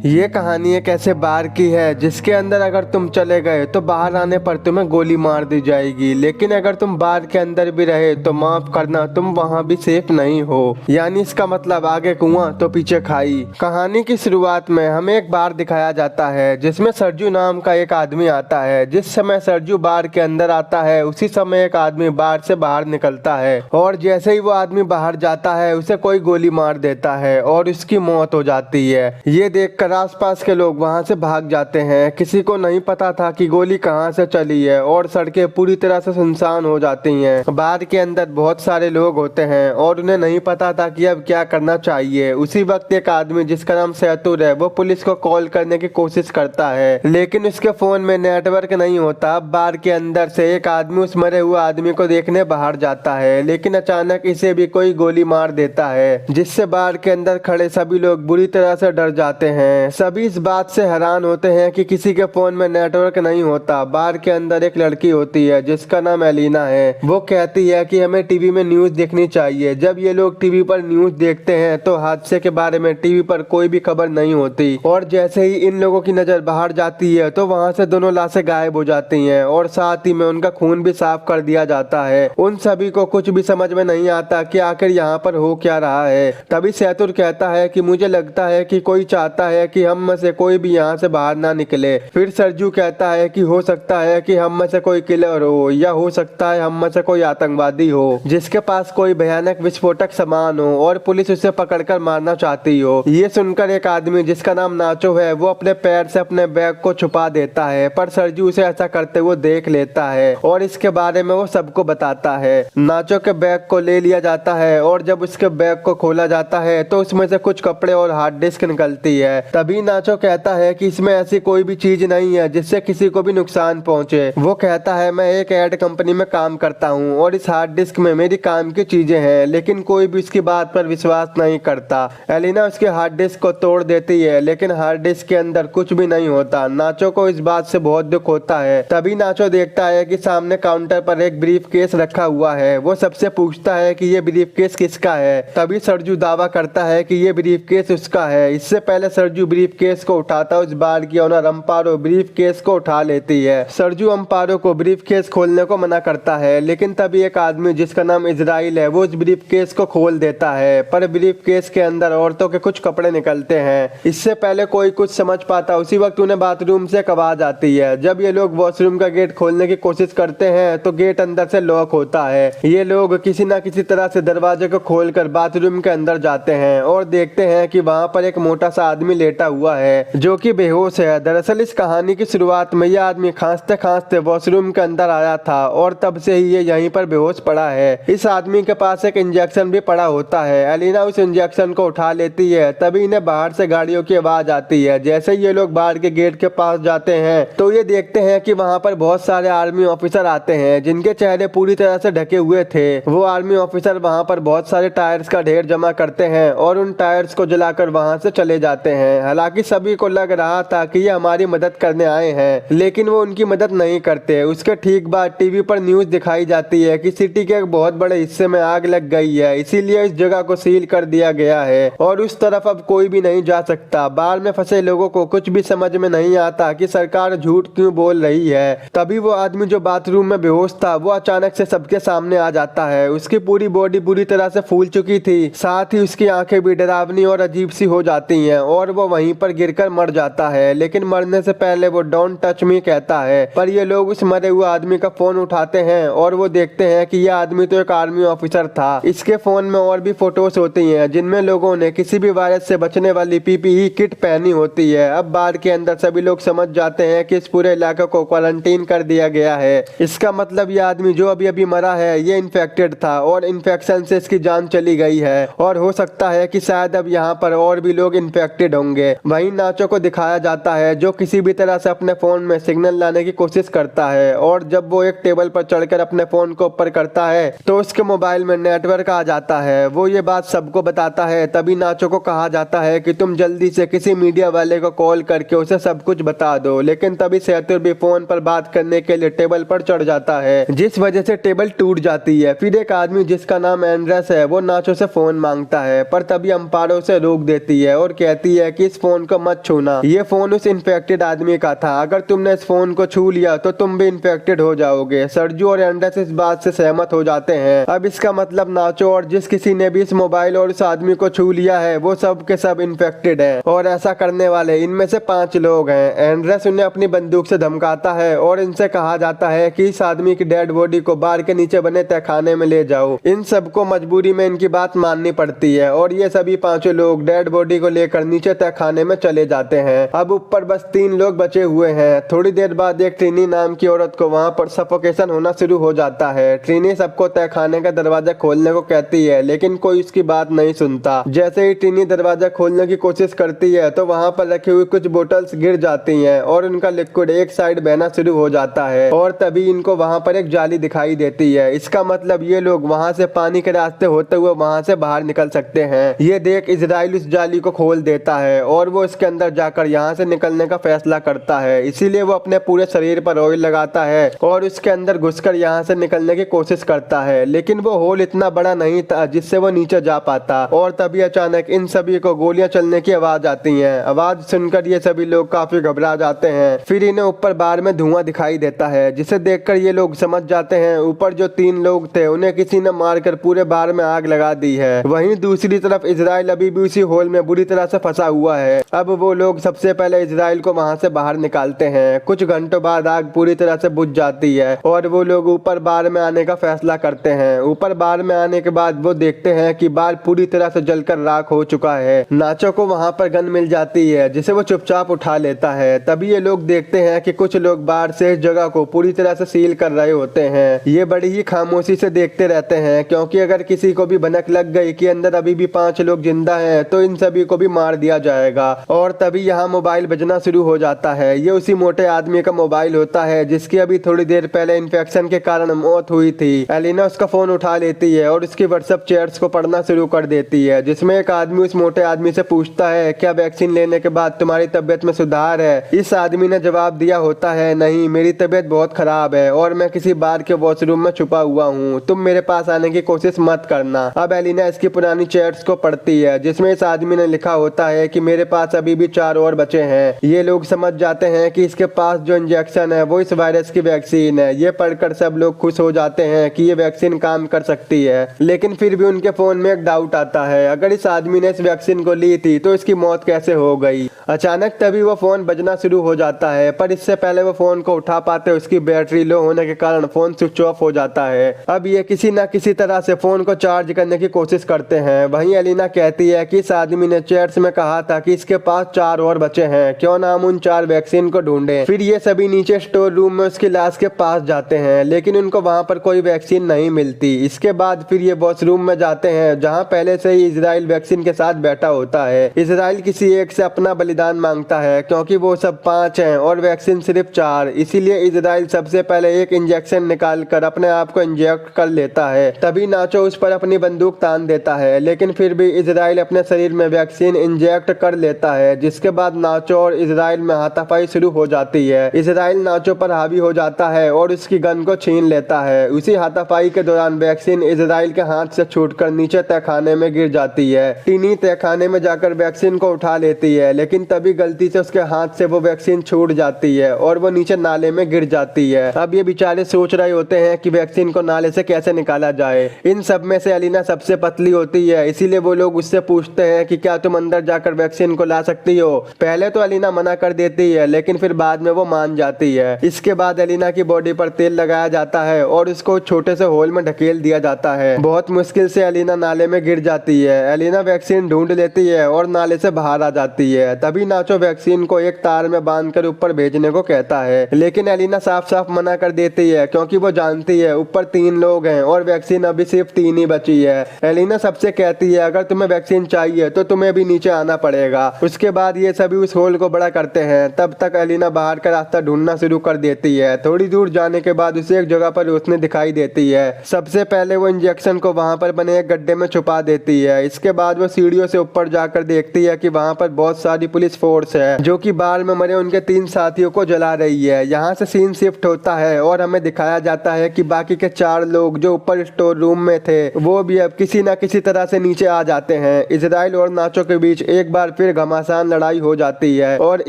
ये कहानी एक ऐसे बार की है जिसके अंदर अगर तुम चले गए तो बाहर आने पर तुम्हें गोली मार दी जाएगी, लेकिन अगर तुम बार के अंदर भी रहे तो माफ करना, तुम वहाँ भी सेफ नहीं हो। यानी इसका मतलब आगे कुआं तो पीछे खाई। कहानी की शुरुआत में हमें एक बार दिखाया जाता है जिसमें सरजू नाम का एक आदमी आता है। जिस समय सरजू बार के अंदर आता है उसी समय एक आदमी बार से बाहर निकलता है और जैसे ही वो आदमी बाहर जाता है उसे कोई गोली मार देता है और उसकी मौत हो जाती है। ये देखकर आसपास के लोग वहां से भाग जाते हैं। किसी को नहीं पता था कि गोली कहां से चली है और सड़कें पूरी तरह से सुनसान हो जाती हैं। बार के अंदर बहुत सारे लोग होते हैं और उन्हें नहीं पता था कि अब क्या करना चाहिए। उसी वक्त एक आदमी जिसका नाम सैतुर है वो पुलिस को कॉल करने की कोशिश करता है, लेकिन उसके फोन में नेटवर्क नहीं होता। बार के अंदर से एक आदमी उस मरे हुए आदमी को देखने बाहर जाता है, लेकिन अचानक इसे भी कोई गोली मार देता है, जिससे बार के अंदर खड़े सभी लोग बुरी तरह से डर जाते हैं। सभी इस बात से हैरान होते हैं कि किसी के फोन में नेटवर्क नहीं होता। बार के अंदर एक लड़की होती है जिसका नाम एलिना है। वो कहती है कि हमें टीवी में न्यूज देखनी चाहिए। जब ये लोग टीवी पर न्यूज देखते हैं तो हादसे के बारे में टीवी पर कोई भी खबर नहीं होती और जैसे ही इन लोगों की नजर बाहर जाती है तो वहाँ से दोनों लाशें गायब हो जाती हैं और साथ ही में उनका खून भी साफ कर दिया जाता है। उन सभी को कुछ भी समझ में नहीं आता कि आखिर यहाँ पर हो क्या रहा है। तभी सैतुर कहता है कि मुझे लगता है कि कोई चाहता है कि हम में से कोई भी यहाँ से बाहर ना निकले। फिर सरजू कहता है कि हो सकता है कि हम में से कोई किलर हो या हो सकता है हम में से कोई आतंकवादी हो जिसके पास कोई भयानक विस्फोटक सामान हो और पुलिस उसे पकड़कर मारना चाहती हो। ये सुनकर एक आदमी जिसका नाम नाचो है वो अपने पैर से अपने बैग को छुपा देता है, पर सरजू उसे ऐसा करते हुए देख लेता है और इसके बारे में वो सबको बताता है। नाचो के बैग को ले लिया जाता है और जब उसके बैग को खोला जाता है तो उसमें से कुछ कपड़े और हार्ड डिस्क निकलती है। तभी नाचो कहता है कि इसमें ऐसी कोई भी चीज नहीं है जिससे किसी को भी नुकसान पहुंचे। वो कहता है मैं एक एड कंपनी में काम करता हूं और इस हार्ड डिस्क में मेरी काम की चीजें हैं, लेकिन कोई भी उसकी बात पर विश्वास नहीं करता। एलिना उसके हार्ड डिस्क को तोड़ देती है, लेकिन हार्ड डिस्क के अंदर कुछ भी नहीं होता। नाचो को इस बात से बहुत दुख होता है। तभी नाचो देखता है कि सामने काउंटर पर एक ब्रीफ केस रखा हुआ है। वो सबसे पूछता है कि ये ब्रीफ केस किसका है। तभी सरजू दावा करता है कि ये ब्रीफ केस उसका है। इससे पहले सरजू ब्रीफ केस को उठाता उस बार की ओनर अम्पारो ब्रीफ केस को उठा लेती है। सरजू अम्पारो को ब्रीफ केस खोलने को मना करता है, लेकिन तभी एक आदमी जिसका नाम इजराइल है वो उस ब्रीफ केस को खोल देता है, पर ब्रीफ केस के अंदर औरतों के कुछ कपड़े निकलते हैं। इससे पहले कोई कुछ समझ पाता उसी वक्त उन्हें बाथरूम से एक आवाज आती है। जब ये लोग वॉशरूम का गेट खोलने की कोशिश करते हैं तो गेट अंदर से लॉक होता है। ये लोग किसी न किसी तरह से दरवाजे को खोलकर बाथरूम के अंदर जाते हैं और देखते हैं कि वहाँ पर एक मोटा सा आदमी लेटा हुआ है जो कि बेहोश है। दरअसल इस कहानी की शुरुआत में यह आदमी खांसते खांसते वॉशरूम के अंदर आया था और तब से ही ये यहीं पर बेहोश पड़ा है। इस आदमी के पास एक इंजेक्शन भी पड़ा होता है। एलिना उस इंजेक्शन को उठा लेती है। तभी इन्हें बाहर से गाड़ियों की आवाज आती है। जैसे ये लोग बाहर के गेट के पास जाते हैं तो ये देखते हैं कि वहाँ पर बहुत सारे आर्मी ऑफिसर आते हैं जिनके चेहरे पूरी तरह से ढके हुए थे। वो आर्मी ऑफिसर वहाँ पर बहुत सारे टायर्स का ढेर जमा करते हैं और उन टायर्स को जलाकर वहाँ से चले जाते हैं। हालांकि सभी को लग रहा था कि ये हमारी मदद करने आए हैं, लेकिन वो उनकी मदद नहीं करते। उसके ठीक बाद टीवी पर न्यूज दिखाई जाती है कि सिटी के एक बहुत बड़े हिस्से में आग लग गई है, इसीलिए इस जगह को सील कर दिया गया है और उस तरफ अब कोई भी नहीं जा सकता। बाढ़ में फंसे लोगों को कुछ भी समझ में नहीं आता कि सरकार झूठ क्यों बोल रही है। तभी वो आदमी जो बाथरूम में बेहोश था वो अचानक से सबके सामने आ जाता है। उसकी पूरी बॉडी बुरी तरह से फूल चुकी थी, साथ ही उसकी आंखें भी डरावनी और अजीब सी हो जाती हैं और वो वहीं पर गिरकर मर जाता है। लेकिन मरने से पहले वो डोंट टच मी कहता है, पर ये लोग उस मरे हुए आदमी का फोन उठाते हैं और वो देखते हैं कि यह आदमी तो एक आर्मी ऑफिसर था। इसके फोन में और भी फोटोज होती हैं जिनमें लोगों ने किसी भी वायरस से बचने वाली पीपीई किट पहनी होती है। अब बाढ़ के अंदर सभी लोग समझ जाते हैं कि इस पूरे इलाके को क्वारंटीन कर दिया गया है। इसका मतलब यह आदमी जो अभी अभी मरा है ये इन्फेक्टेड था और इन्फेक्शन से इसकी जान चली गई है और हो सकता है कि शायद अब यहाँ पर और भी लोग इन्फेक्टेड होंगे। वहीं नाचो को दिखाया जाता है जो किसी भी तरह से अपने फोन में सिग्नल लाने की कोशिश करता है और जब वो एक टेबल पर चढ़कर अपने फोन को ऊपर करता है तो उसके मोबाइल में नेटवर्क आ जाता है। वो ये बात सबको बताता है। तभी नाचो को कहा जाता है कि तुम जल्दी से किसी मीडिया वाले को कॉल करके उसे सब कुछ बता दो, लेकिन तभी सैतुर भी फोन पर बात करने के लिए टेबल पर चढ़ जाता है जिस वजह से टेबल टूट जाती है। फिर एक आदमी जिसका नाम एंड्रेस है वो नाचो से फोन मांगता है, पर तभी अम्पारो से रोक देती है और कहती है कि इस फोन को मत छूना, ये फोन उस इन्फेक्टेड आदमी का था, अगर तुमने इस फोन को छू लिया तो तुम भी इन्फेक्टेड हो जाओगे। सरजू और एंडस इस बात से सहमत हो जाते हैं। अब इसका मतलब नाचो और जिस किसी ने भी इस मोबाइल और उस आदमी को छू लिया है वो सब के सब इन्फेक्टेड है, और ऐसा करने वाले इनमें से 5 लोग हैं। एंड्रेस उन्हें अपनी बंदूक से धमकाता है और इनसे कहा जाता है कि इस आदमी की डेड बॉडी को बार के नीचे बने तहखाने में ले जाओ। इन सबको मजबूरी में इनकी बात माननी पड़ती है और ये सभी 5 लोग डेड बॉडी को लेकर नीचे तहखाने में चले जाते हैं। अब ऊपर बस 3 लोग बचे हुए हैं। थोड़ी देर बाद एक ट्रिनी नाम की औरत को वहाँ पर सफोकेशन होना शुरू हो जाता है। ट्रिनी सबको तहखाने का दरवाजा खोलने को कहती है लेकिन कोई उसकी बात नहीं सुनता। जैसे ही ट्रिनी दरवाजा खोलने की कोशिश करती है तो वहाँ पर रखी हुई कुछ बोतल्स गिर जाती हैं और उनका लिक्विड एक साइड बहना शुरू हो जाता है, और तभी इनको वहाँ पर एक जाली दिखाई देती है। इसका मतलब ये लोग वहाँ से पानी के रास्ते होते हुए वहाँ से बाहर निकल सकते हैं। ये देख इजराइल उस जाली को खोल देता है और वो इसके अंदर जाकर यहाँ से निकलने का फैसला करता है। इसीलिए वो अपने पूरे शरीर पर ऑयल लगाता है और उसके अंदर घुसकर यहाँ से निकलने की कोशिश करता है, लेकिन वो होल इतना बड़ा नहीं था जिससे वो नीचे जा पाता। और तभी अचानक इन सभी को गोलियां चलने की आवाज आती है। आवाज सुनकर ये सभी लोग काफी घबरा जाते हैं। फिर इन्हें ऊपर बार में धुआं दिखाई देता है, जिसे देखकर ये लोग समझ जाते हैं ऊपर जो 3 लोग थे उन्हें किसी ने मारकर पूरे बार में आग लगा दी है। वहीं दूसरी तरफ इजराइल अभी भी उसी होल में बुरी तरह से फंसा हुआ है। अब वो लोग सबसे पहले इजराइल को वहां से बाहर निकालते हैं। कुछ घंटों बाद आग पूरी तरह से बुझ जाती है और वो लोग ऊपर बार में आने का फैसला करते हैं। ऊपर बार में आने के बाद वो देखते हैं कि बार पूरी तरह से जलकर राख हो चुका है। नाचो को वहां पर गन मिल जाती है जिसे वो चुपचाप उठा लेता है। तभी ये लोग देखते हैं कि कुछ लोग बाहर से इस जगह को पूरी तरह से सील कर रहे होते हैं। ये बड़ी ही खामोशी से देखते रहते हैं क्योंकि अगर किसी को भी भनक लग गई कि अंदर अभी भी 5 लोग जिंदा हैं तो इन सभी को भी मार दिया जाएगा। और तभी यहाँ मोबाइल बजना शुरू हो जाता है। ये उसी मोटे आदमी का मोबाइल होता है जिसकी अभी थोड़ी देर पहले इन्फेक्शन के कारण मौत हुई थी। एलिना उसका फोन उठा लेती है और उसकी व्हाट्सएप चैट्स को पढ़ना शुरू कर देती है, जिसमें एक आदमी उस मोटे आदमी से पूछता है क्या वैक्सीन लेने के बाद तुम्हारी तबीयत में सुधार है। इस आदमी ने जवाब दिया होता है नहीं, मेरी तबीयत बहुत खराब है और मैं किसी बार के वॉशरूम में छुपा हुआ हूँ, तुम मेरे पास आने की कोशिश मत करना। अब एलिना इसकी पुरानी चैट्स को पढ़ती है जिसमें इस आदमी ने लिखा होता है कि मेरे पास अभी भी 4 और बचे हैं। ये लोग समझ जाते हैं कि इसके पास जो इंजेक्शन है वो इस वायरस की वैक्सीन है। ये पढ़कर सब लोग खुश हो जाते हैं कि ये वैक्सीन काम कर सकती है, लेकिन फिर भी उनके फोन में एक डाउट आता है, अगर इस आदमी ने इस वैक्सीन को ली थी तो इसकी मौत कैसे हो गई। अचानक तभी वो फोन बजना शुरू हो जाता है, पर इससे पहले वो फोन को उठा पाते उसकी बैटरी लो होने के कारण फोन स्विच ऑफ हो जाता है। अब ये किसी न किसी तरह से फोन को चार्ज करने की कोशिश करते हैं। वहीं एलिना कहती है कि इस आदमी ने चैट्स में कहा था कि इसके पास 4 और बचे हैं, क्यों ना हम उन 4 वैक्सीन को ढूंढें। फिर ये सभी नीचे स्टोर रूम में उसकी लाश के पास जाते हैं, लेकिन उनको वहां पर कोई वैक्सीन नहीं मिलती। इसके बाद फिर ये वॉशरूम में जाते हैं जहां पहले से ही इजराइल वैक्सीन के साथ बैठा होता है। इजराइल किसी एक से अपना बलिदान मांगता है क्योंकि वो सब 5 हैं और वैक्सीन सिर्फ 4, इसीलिए इजराइल सबसे पहले एक इंजेक्शन निकाल कर अपने आप को इंजेक्ट कर लेता है। तभी नाचो उस पर अपनी बंदूक तान देता है, लेकिन फिर भी इजराइल अपने शरीर में वैक्सीन इंजेक्ट कर लेता है, जिसके बाद नाचो और इजराइल में हाथापाई शुरू हो जाती है। इजराइल नाचो पर हावी हो जाता है और उसकी गन को छीन लेता है। उसी हाथापाई के दौरान वैक्सीन इजराइल के हाथ से छूटकर नीचे तहखाने में गिर जाती है। टीनी तहखाने में जाकर वैक्सीन को उठा लेती है, लेकिन तभी गलती से उसके हाथ से वो वैक्सीन छूट जाती है और वो नीचे नाले में गिर जाती है। अब ये बेचारे सोच रहे होते हैं कि वैक्सीन को नाले से कैसे निकाला जाए। इन सब में से एलिना सबसे पतली होती है, इसीलिए वो लोग उससे पूछते हैं कि क्या तुम अंदर जाकर वैक्सीन को ला सकती हो। पहले तो एलिना मना कर देती है, लेकिन फिर बाद में वो मान जाती है। इसके बाद एलिना की बॉडी पर तेल लगाया जाता है और उसको छोटे से होल में ढकेल दिया जाता है। बहुत मुश्किल से एलिना नाले में गिर जाती है। एलिना वैक्सीन ढूंढ लेती है और नाले से बाहर आ जाती है। तभी नाचो वैक्सीन को एक तार में बांधकर ऊपर भेजने को कहता है, लेकिन एलिना साफ साफ मना कर देती है क्योंकि वो जानती है ऊपर 3 लोग हैं और वैक्सीन अभी सिर्फ 3 ही बची है। एलिना सबसे कहती है अगर तुम्हें वैक्सीन चाहिए तो तुम्हें भी नीचे आना पड़ेगा। उसके बाद ये सभी उस होल को बड़ा करते हैं। तब तक एलिना बाहर का रास्ता ढूंढना शुरू कर देती है। थोड़ी दूर जाने के बाद उसे एक जगह पर रोशनी दिखाई देती है। सबसे पहले वो इंजेक्शन को वहां पर बने एक गड्ढे में छुपा देती है। इसके बाद वो सीढ़ियों से ऊपर जाकर देखती है कि वहां पर बहुत सारी पुलिस फोर्स है जो कि बाहर में मरे उनके 3 साथियों को जला रही है। यहाँ से सीन शिफ्ट होता है और हमें दिखाया जाता है कि बाकी के 4 लोग जो ऊपर स्टोर रूम में थे वो भी अब किसी न किसी तरह से नीचे आ जाते हैं। इजराइल और नाचो के बीच एक बार फिर घमासान लड़ाई हो जाती है और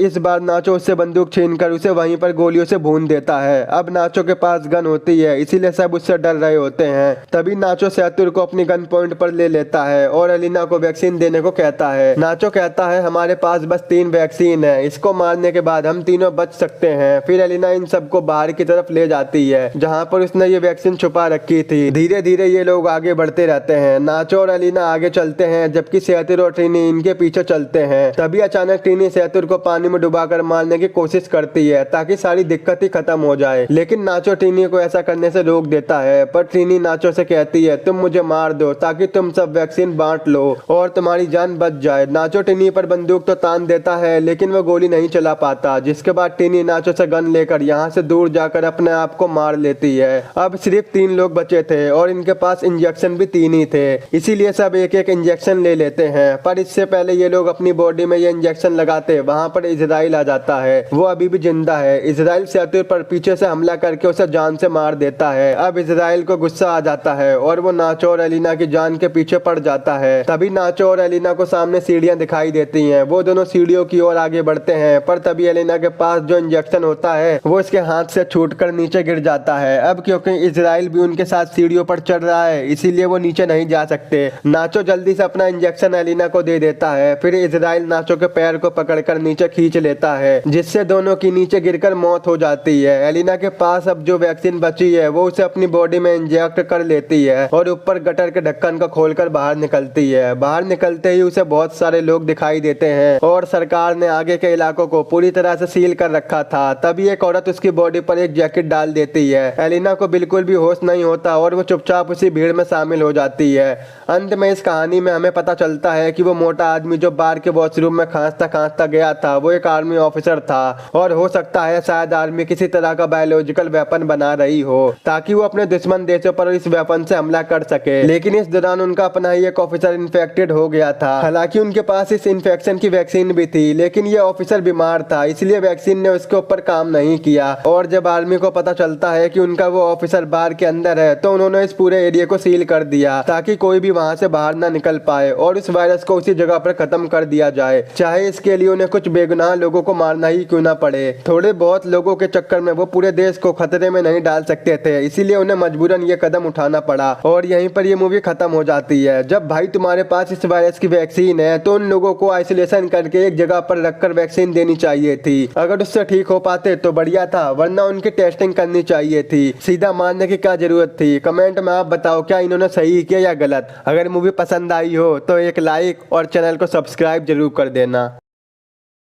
इस बार नाचो उससे बंदूक छीनकर उसे वहीं पर गोलियों से भून देता है। अब नाचो के पास गन होती है, इसीलिए सब उससे डर रहे होते हैं। तभी नाचो सैतुर को अपनी गन पॉइंट पर ले लेता है और एलिना को वैक्सीन देने को कहता है। नाचो कहता है हमारे पास बस 3 वैक्सीन है, इसको मारने के बाद हम तीनों बच सकते हैं। फिर एलिना इन सबको बाहर की तरफ ले जाती है जहाँ पर उसने ये वैक्सीन छुपा रखी थी। धीरे धीरे ये लोग आगे बढ़ते रहते हैं। नाचो और एलिना आगे चलते हैं जबकि सैतुर और ट्रिनी इनके पीछे चलते हैं। तभी अचानक ट्रिनी सैतुर को पानी में डुबाकर मारने की कोशिश करती है ताकि सारी दिक्कत ही खत्म हो जाए, लेकिन नाचो ट्रिनी को ऐसा करने से रोक देता है। पर ट्रिनी नाचो से कहती है तुम मुझे मार दो ताकि तुम सब वैक्सीन बांट लो और तुम्हारी जान बच जाए। नाचो ट्रिनी पर बंदूक तो तान देता है लेकिन वो गोली नहीं चला पाता, जिसके बाद ट्रिनी नाचो से गन लेकर यहाँ से दूर जाकर अपने आप को मार लेती है। अब सिर्फ 3 लोग बचे थे और इनके पास इंजेक्शन भी 3 ही थे, इसीलिए सब एक एक इंजेक्शन ले लेते हैं। पर इससे पहले ये लोग अपनी बॉडी में ये इंजेक्शन लगाते वहाँ पर इजराइल आ जाता है। वो अभी भी जिंदा है। इजराइल सैतुर पर पीछे से हमला करके उसे जान से मार देता है। अब इजराइल को गुस्सा आ जाता है और वो नाचो और एलिना की जान के पीछे पड़ जाता है। तभी नाचो और एलिना को सामने सीढ़ियां दिखाई देती हैं। वो दोनों सीढ़ियों की ओर आगे बढ़ते हैं पर तभी एलिना के पास जो इंजेक्शन होता है वो इसके हाथ से छूटकर नीचे गिर जाता है। अब क्योंकि इजराइल भी उनके साथ सीढ़ियों पर चढ़ रहा है इसीलिए वो नीचे नहीं जा सकते। नाचो जल्दी से अपना इंजेक्शन एलिना को दे देता है। फिर इजराइल नाचो के पैर को पकड़कर नीचे खींच लेता है जिससे दोनों की नीचे गिरकर मौत हो जाती है। एलिना के पास अब जो वैक्सीन बची है वो उसे अपनी बॉडी में इंजेक्ट कर लेती है और ऊपर गटर के ढक्कन को खोलकर बाहर निकलती है। बाहर निकलते ही उसे बहुत सारे लोग दिखाई देते हैं और सरकार ने आगे के इलाकों को पूरी तरह से सील कर रखा था। तभी एक औरत उसकी बॉडी पर एक जैकेट डाल देती है। एलिना को बिल्कुल भी होश नहीं होता और वो चुपचाप उसी भीड़ में शामिल हो जाती है। अंत में इस कहानी में हमें पता चलता है कि वो मोटा आदमी जो बार के वॉशरूम में खांसता गया था वो एक आर्मी ऑफिसर था और हो सकता है शायद आर्मी किसी तरह का बायोलॉजिकल वेपन बना रही हो ताकि वो अपने दुश्मन देशों पर इस वेपन से हमला कर सके। लेकिन इस दौरान उनका अपना ही एक ऑफिसर इन्फेक्टेड हो गया था। हालांकि उनके पास इस इन्फेक्शन की वैक्सीन भी थी लेकिन ये ऑफिसर बीमार था इसलिए वैक्सीन ने उसके ऊपर काम नहीं किया। और जब आर्मी को पता चलता है कि उनका वो ऑफिसर बार के अंदर है तो उन्होंने इस पूरे एरिया को सील कर दिया ताकि कोई भी वहां से बाहर ना निकल पाए और इस वायरस को उसी जगह पर खत्म कर दिया जाए, चाहे इसके लिए उन्हें कुछ बेगुनाह लोगों को मारना ही क्यों ना पड़े। थोड़े बहुत लोगों के चक्कर में वो पूरे देश को खतरे में नहीं डाल सकते थे इसीलिए उन्हें मजबूरन ये कदम उठाना पड़ा और यहीं पर ये मूवी खत्म हो जाती है। जब भाई तुम्हारे पास इस वायरस की वैक्सीन है तो उन लोगों को आइसोलेशन करके एक जगह पर रखकर वैक्सीन देनी चाहिए थी। अगर उससे ठीक हो पाते तो बढ़िया था, वरना उनकी टेस्टिंग करनी चाहिए थी। सीधा मारने की क्या जरूरत थी। कमेंट में आप बताओ क्या इन्होंने सही किया या गलत। अगर मूवी पसंद आई हो तो एक लाइक और चैनल को सब्सक्राइब जरूर कर देना।